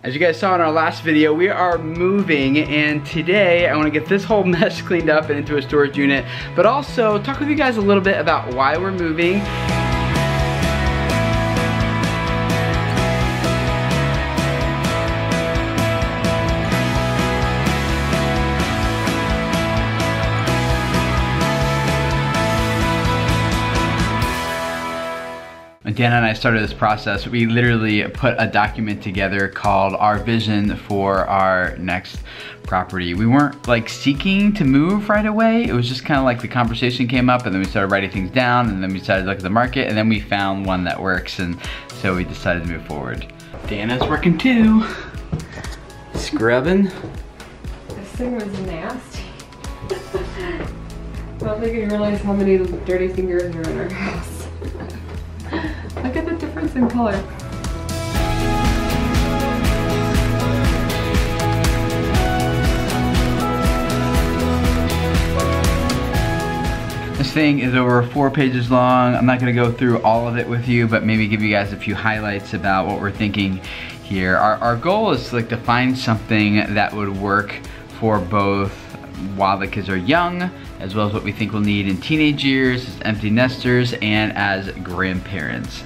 As you guys saw in our last video, we are moving, and today I want to get this whole mess cleaned up and into a storage unit, but also talk with you guys a little bit about why we're moving. Dana and I started this process. We literally put a document together called our vision for our next property. We weren't like seeking to move right away. It was just kind of like the conversation came up, and then we started writing things down, and then we decided to look at the market, and then we found one that works, and so we decided to move forward. Dana's working too. Scrubbing. This thing was nasty. I don't think you realize how many dirty fingers are in our house. Look at the difference in color. This thing is over 4 pages long. I'm not gonna go through all of it with you, but maybe give you guys a few highlights about what we're thinking here. Our goal is like to find something that would work for both while the kids are young, as well as what we think we'll need in teenage years, as empty nesters, and as grandparents.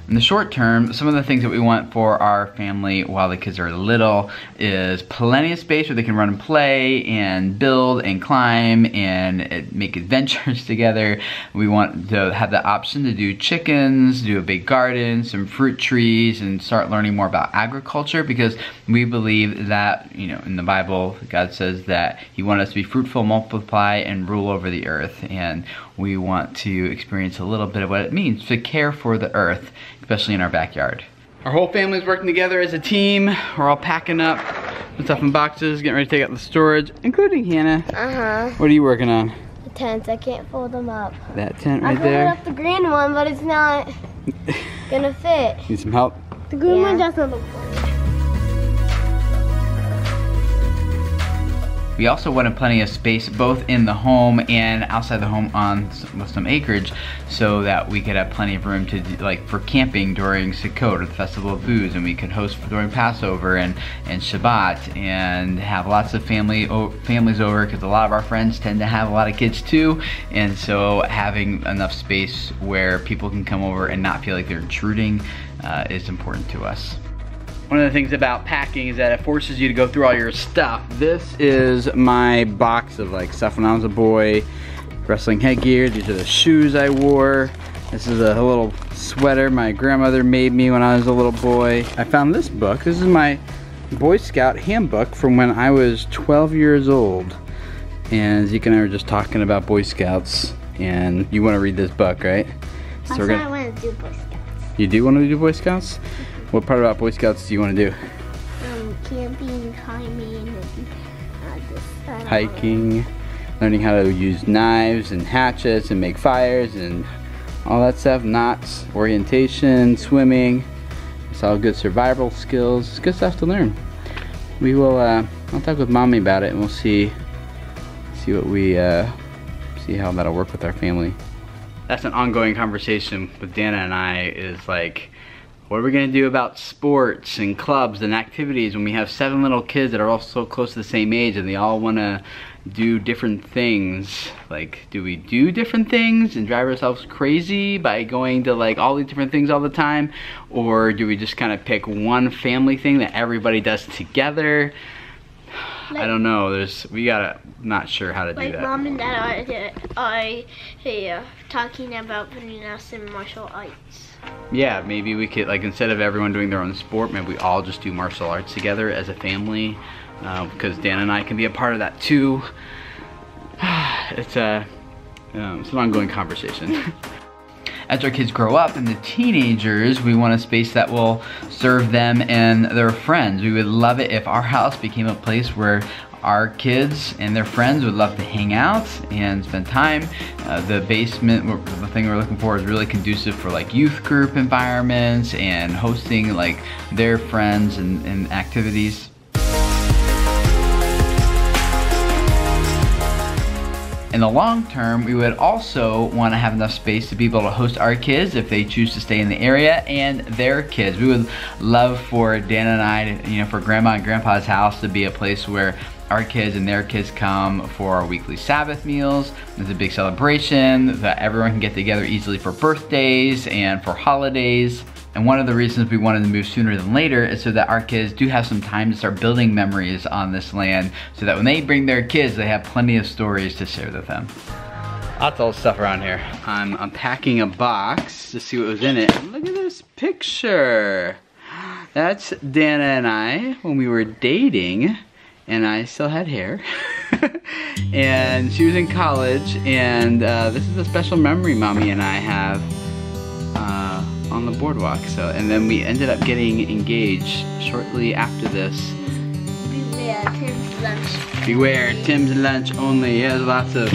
In the short term, some of the things that we want for our family while the kids are little is plenty of space where they can run and play and build and climb and make adventures together. We want to have the option to do chickens, do a big garden, some fruit trees, and start learning more about agriculture, because we believe that, you know, in the Bible, God says that He wants us to be fruitful, multiply, and rule over the earth. And we want to experience a little bit of what it means to care for the earth, especially in our backyard. Our whole family's working together as a team. We're all packing up, putting stuff in boxes, getting ready to take out the storage, including Hannah. What are you working on? The tents. I can't fold them up. That tent right there? I folded up the green one, but it's not gonna fit. Need some help? The green one doesn't look good. We also wanted plenty of space both in the home and outside the home with some acreage, so that we could have plenty of room to do, like for camping during Sukkot or the Festival of Booths, and we could host during Passover and Shabbat, and have lots of families over, because a lot of our friends tend to have a lot of kids too, and so having enough space where people can come over and not feel like they're intruding is important to us. One of the things about packing is that it forces you to go through all your stuff. This is my box of like stuff when I was a boy. Wrestling headgear, these are the shoes I wore. This is a little sweater my grandmother made me when I was a little boy. I found this book. This is my Boy Scout handbook from when I was 12 years old. And Zeke and I were just talking about Boy Scouts, and you want to read this book, right? So That's why I want to do Boy Scouts. You do want to do Boy Scouts? What part about Boy Scouts do you want to do? Camping, climbing, and hiking, learning how to use knives and hatchets and make fires and all that stuff. Knots, orientation, swimming. It's all good survival skills. It's good stuff to learn. We will. I'll talk with Mommy about it, and we'll see what we see how that'll work with our family. That's an ongoing conversation with Dana and I. Is like, what are we gonna do about sports and clubs and activities when we have 7 little kids that are all so close to the same age and they all wanna do different things? Like, do we do different things and drive ourselves crazy by going to like all these different things all the time? Or do we just kind of pick one family thing that everybody does together? I don't know, not sure how to do that. Like Mom and Dad are talking about putting us in martial arts. Yeah, maybe we could, like, instead of everyone doing their own sport, maybe we all just do martial arts together as a family, because Dan and I can be a part of that too. It's an ongoing conversation. As our kids grow up and the teenagers, we want a space that will serve them and their friends. We would love it if our house became a place where our kids and their friends would love to hang out and spend time. The basement, the thing we're looking for, is really conducive for like youth group environments and hosting like their friends and activities. In the long term, we would also want to have enough space to be able to host our kids if they choose to stay in the area, and their kids. We would love for Dana and I, for Grandma and Grandpa's house to be a place where our kids and their kids come for our weekly Sabbath meals. It's a big celebration that everyone can get together easily for birthdays and for holidays. And one of the reasons we wanted to move sooner than later is so that our kids do have some time to start building memories on this land, so that when they bring their kids, they have plenty of stories to share with them. Lots of old stuff around here. I'm unpacking a box to see what was in it. And look at this picture. That's Dana and I when we were dating, and I still had hair. And she was in college, and this is a special memory Mommy and I have on the boardwalk. And then we ended up getting engaged shortly after this. Beware Tim's lunch. Beware Tim's lunch only. He has lots of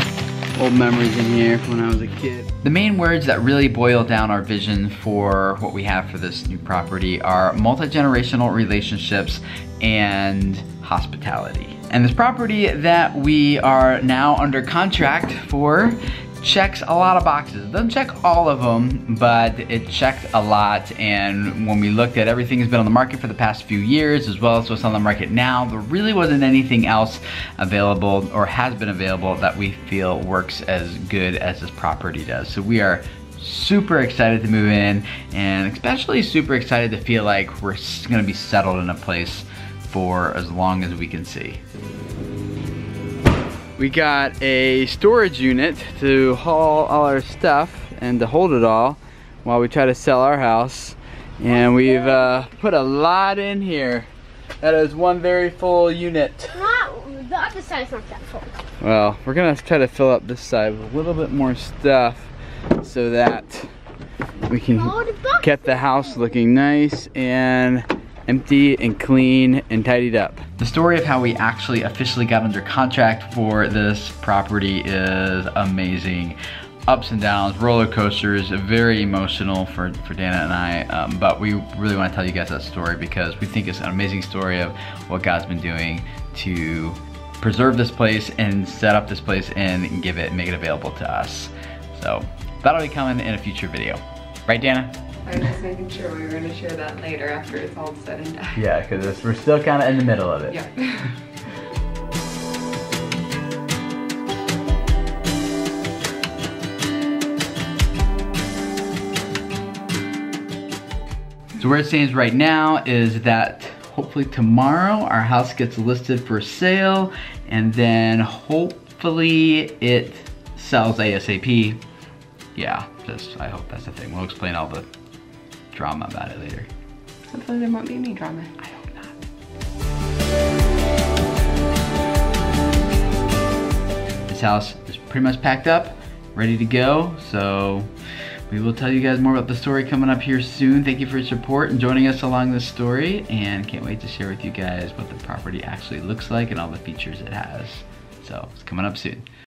old memories in here from when I was a kid. The main words that really boil down our vision for what we have for this new property are multi-generational relationships and hospitality. And this property that we are now under contract for checks a lot of boxes. It doesn't check all of them, but it checked a lot. And when we looked at everything that's been on the market for the past few years, as well as what's on the market now, there really wasn't anything else available or has been available that we feel works as good as this property does. So we are super excited to move in, and especially super excited to feel like we're gonna be settled in a place for as long as we can see. We got a storage unit to haul all our stuff and to hold it all while we try to sell our house. And we've put a lot in here. That is one very full unit. The other side's not that full. Well, we're gonna try to fill up this side with a little bit more stuff so that we can get the house looking nice and empty and clean and tidied up. The story of how we actually officially got under contract for this property is amazing. Ups and downs, roller coasters, very emotional for Dana and I, but we really want to tell you guys that story because we think it's an amazing story of what God's been doing to preserve this place and set up this place and make it available to us. So that'll be coming in a future video. Right, Dana? I was just making sure we were going to share that later after it's all said and done. Yeah, because we're still kind of in the middle of it. Yeah. So where it stands right now is that hopefully tomorrow our house gets listed for sale, and then hopefully it sells ASAP. Yeah, I hope that's the thing. We'll explain all the drama about it later. Hopefully there won't be any drama. I hope not. This house is pretty much packed up, ready to go, so we will tell you guys more about the story coming up here soon. Thank you for your support and joining us along this story, and can't wait to share with you guys what the property actually looks like and all the features it has. So it's coming up soon.